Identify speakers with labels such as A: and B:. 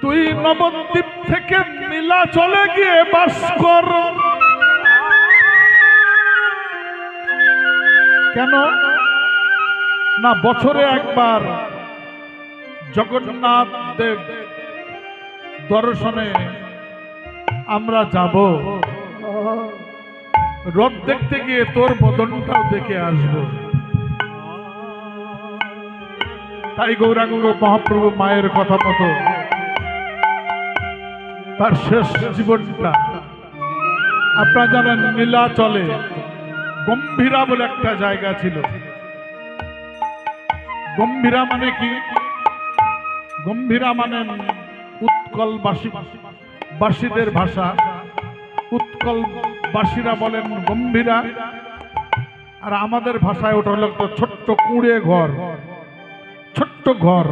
A: তুই নবদ্বীপ থেকে নীলাচলে গিয়ে বাস কর। কেন না বছরে একবার জগন্নাথ দেব দর্শনে আমরা যাব, রথ দেখতে গিয়ে তোর বদনটাও দেখে আসব। তাই গৌরাঙ্গ মহাপ্রভু মায়ের কথা মতো তার শেষ জীবনটা, আপনারা জানেন নীলাচলে গম্ভীরা বলে একটা জায়গা ছিল। গম্ভীরা মানে কি? গম্ভীরা মানে উৎকলবাসীদের ভাষা। উৎকলবাসীরা বলেন গম্ভীরা, আর আমাদের ভাষায় ওটা হলো ছোট্ট কুঁড়ে ঘর, ছোট্ট ঘর।